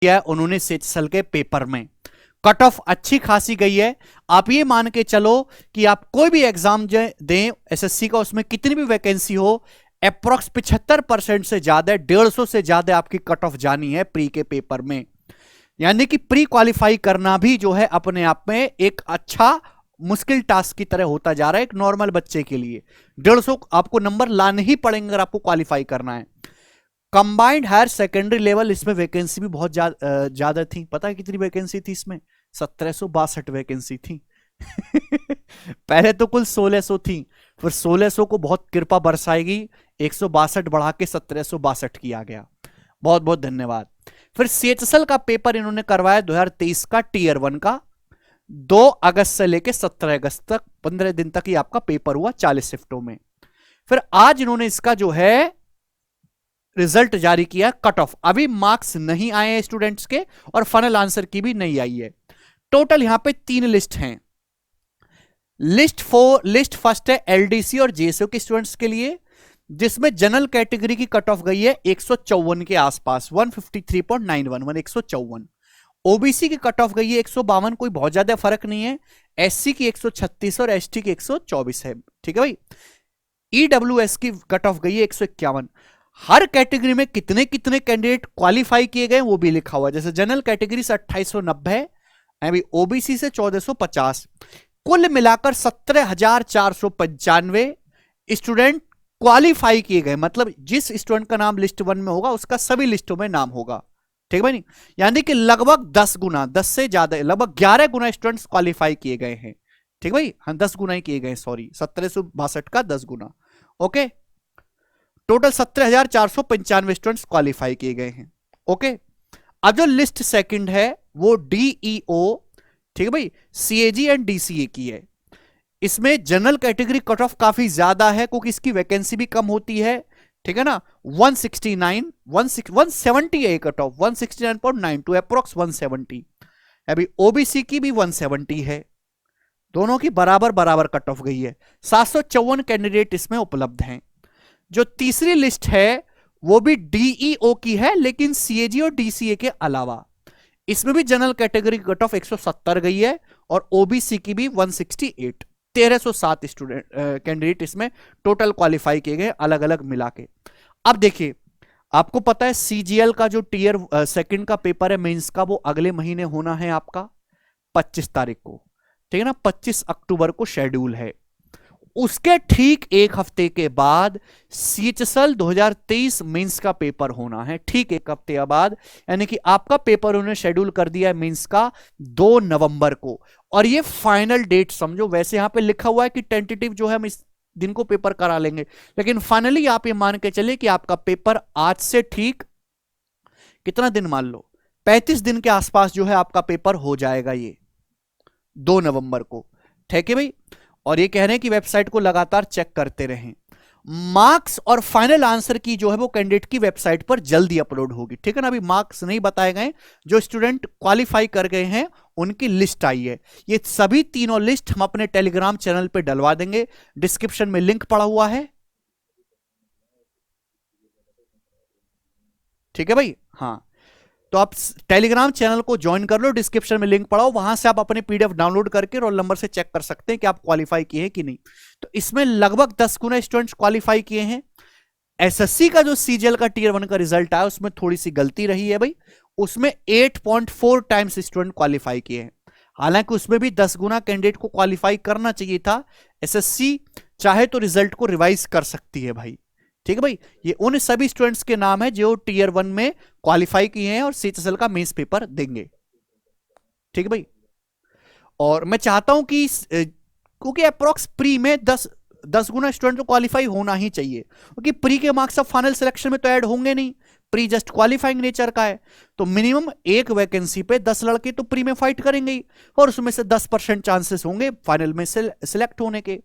किया है उन्होंने सेचसल के पेपर में। कट ऑफ अच्छी खासी गई है। आप ये मान के चलो कि आप कोई भी एग्जाम दें एसएससी का, उसमें कितनी भी वैकेंसी हो, अप्रोक्स 75% से ज्यादा, 150 से ज्यादा आपकी कट ऑफ जानी है प्री के पेपर में। यानी कि प्री क्वालिफाई करना भी जो है अपने आप में एक अच्छा मुश्किल टास्क की तरह होता जा रहा है एक नॉर्मल बच्चे के लिए। 150 आपको नंबर लाने ही पड़ेंगे अगर आपको क्वालिफाई करना है। कंबाइंड हायर सेकेंडरी लेवल, इसमें वैकेंसी भी बहुत ज्यादा थी। पता है कितनी वैकेंसी थी इसमें? 1762 वैकेंसी थी। पहले तो कुल 1600 थी, फिर 1600 को बहुत कृपा बरसाएगी 162 बढ़ा के 1762 किया गया। बहुत बहुत धन्यवाद। फिर सीएचएसएल का पेपर इन्होंने करवाया 2023 का टीयर 1 का, 2 अगस्त से लेके 17 अगस्त तक 15 दिन तक ही आपका पेपर हुआ 40 शिफ्टों में। फिर आज इन्होंने इसका जो है रिजल्ट जारी किया। कट ऑफ अभी मार्क्स नहीं आए हैं स्टूडेंट्स के, और फाइनल आंसर की भी नहीं आई है। टोटल यहां पे 3 लिस्ट हैं। लिस्ट फर्स्ट है एलडीसी और जेएसओ के स्टूडेंट्स के लिए, जिसमें जनरल कैटेगरी की कट ऑफ गई है 154 के आसपास, 153.911, 154। ओबीसी की कट ऑफ गई है 152, कोई बहुत ज्यादा फर्क नहीं है। एससी की 136 और एसटी की 124 है। ठीक है भाई। ईडब्ल्यूएस की कट ऑफ गई है 151। हर कैटेगरी में कितने कितने कैंडिडेट क्वालिफाई किए गए वो भी लिखा हुआ है। जैसे जनरल कैटेगरी से 2890 है, अभी ओबीसी से 1450। कुल मिलाकर 17,495 स्टूडेंट क्वालिफाई किए गए। मतलब जिस स्टूडेंट का नाम लिस्ट 1 में होगा उसका सभी लिस्टों में नाम होगा। ठीक है भाई। यानी कि लगभग 10 गुना, 10 से ज्यादा, लगभग 11 गुना स्टूडेंट्स क्वालिफाई किए गए हैं। ठीक भाई। हाँ 10 गुना ही किए गए, सॉरी, 1762 का 10 गुना। ओके, टोटल 17,495 स्टूडेंट्स क्वालिफाई किए गए हैं। ओके, अब जो लिस्ट सेकंड है वो डीईओ, ठीक है भाई, सीएजी एंड डीसीए की है। इसमें जनरल कैटेगरी कट ऑफ काफी ज्यादा है क्योंकि इसकी वैकेंसी भी कम होती है। ठीक है ना। 170 है कट ऑफ, 169.92 अप्रोक्स 170। अभी ओबीसी की भी 170 है। दोनों की बराबर बराबर कट ऑफ गई है। 754 कैंडिडेट इसमें उपलब्ध हैं। जो तीसरी लिस्ट है वो भी डीईओ की है, लेकिन सीएजी और डीसीए के अलावा। इसमें भी जनरल कैटेगरी कट ऑफ 170 गई है और ओबीसी की भी 168। 1307 स्टूडेंट कैंडिडेट इसमें टोटल क्वालिफाई किए गए अलग अलग मिला के। अब देखिए, आपको पता है सीजीएल का जो टीयर सेकंड का पेपर है मेंस का, वो अगले महीने होना है आपका 25 तारीख को। ठीक है ना, 25 अक्टूबर को शेड्यूल है। उसके ठीक एक हफ्ते के बाद सीएचएसएल 2023 मेंस का पेपर होना है, ठीक एक हफ्ते बाद। यानी कि आपका पेपर उन्होंने शेड्यूल कर दिया है मेंस का 2 नवंबर को, और ये फाइनल डेट समझो। वैसे यहां पे लिखा हुआ है कि टेंटेटिव जो है हम इस दिन को पेपर करा लेंगे, लेकिन फाइनली आप ये मान के चले कि आपका पेपर आज से ठीक कितना दिन, मान लो 35 दिन के आसपास जो है आपका पेपर हो जाएगा, ये 2 नवंबर को। ठीक है भाई। और ये कह रहे हैं कि वेबसाइट को लगातार चेक करते रहें। मार्क्स और फाइनल आंसर की जो है वो कैंडिडेट की वेबसाइट पर जल्दी अपलोड होगी। ठीक है ना। अभी मार्क्स नहीं बताए गए, जो स्टूडेंट क्वालिफाई कर गए हैं उनकी लिस्ट आई है। ये सभी तीनों लिस्ट हम अपने टेलीग्राम चैनल पे डलवा देंगे, डिस्क्रिप्शन में लिंक पड़ा हुआ है। ठीक है भाई। हाँ, तो आप टेलीग्राम चैनल को ज्वाइन कर लो, डिस्क्रिप्शन में लिंक पड़ा हो, वहां से आप अपने पीडीएफ डाउनलोड करके रोल नंबर से चेक कर सकते हैं कि आप क्वालिफाई किए हैं कि नहीं। तो इसमें लगभग 10 गुना स्टूडेंट्स क्वालिफाई किए हैं। एसएससी का जो सीजीएल का टीयर 1 का रिजल्ट आया उसमें थोड़ी सी गलती रही है भाई, उसमें 8.4 टाइम्स स्टूडेंट क्वालिफाई किए हैं। हालांकि उसमें भी 10 गुना कैंडिडेट को क्वालिफाई करना चाहिए था। एसएससी चाहे तो रिजल्ट को रिवाइज कर सकती है भाई। ठीक है भाई। ये उन सभी स्टूडेंट्स के नाम है जो टीयर 1 में क्वालिफाई किए हैं और सीएचएसएल का मेंस पेपर देंगे। ठीक है भाई। और मैं चाहता हूं कि क्योंकि अप्रोक्स प्री में 10 गुना स्टूडेंट को क्वालिफाई होना ही चाहिए, क्योंकि प्री के मार्क्स अब फाइनल सिलेक्शन में तो ऐड होंगे नहीं, प्री जस्ट क्वालिफाइंग नेचर का है। तो मिनिमम एक वैकेंसी पे 10 लड़के तो प्री में फाइट करेंगे ही, और उसमें से 10% चांसेस होंगे फाइनल में सिलेक्ट होने के।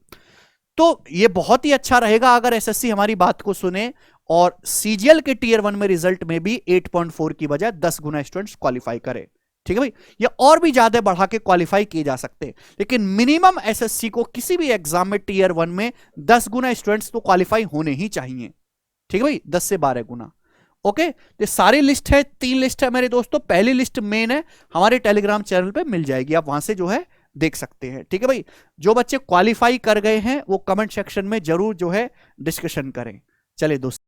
तो ये बहुत ही अच्छा रहेगा अगर एसएससी हमारी बात को सुने और सीजीएल के टीयर 1 में रिजल्ट में भी 8.4 की बजाय 10 गुना स्टूडेंट्स क्वालिफाई करे। ठीक है भाई। ये और भी ज्यादा बढ़ा के क्वालिफाई किए जा सकते हैं, लेकिन मिनिमम एसएससी को किसी भी एग्जाम में टीयर 1 में 10 गुना स्टूडेंट्स तो क्वालिफाई होने ही चाहिए। ठीक है भाई, 10 से 12 गुना। ओके, तो सारी लिस्ट है, 3 लिस्ट है मेरे दोस्तों। पहली लिस्ट मेन है, हमारे टेलीग्राम चैनल पे मिल जाएगी, आप वहां से जो है देख सकते हैं। ठीक है भाई, जो बच्चे क्वालिफाई कर गए हैं वो कमेंट सेक्शन में जरूर जो है डिस्कशन करें। चलिए दोस्तों।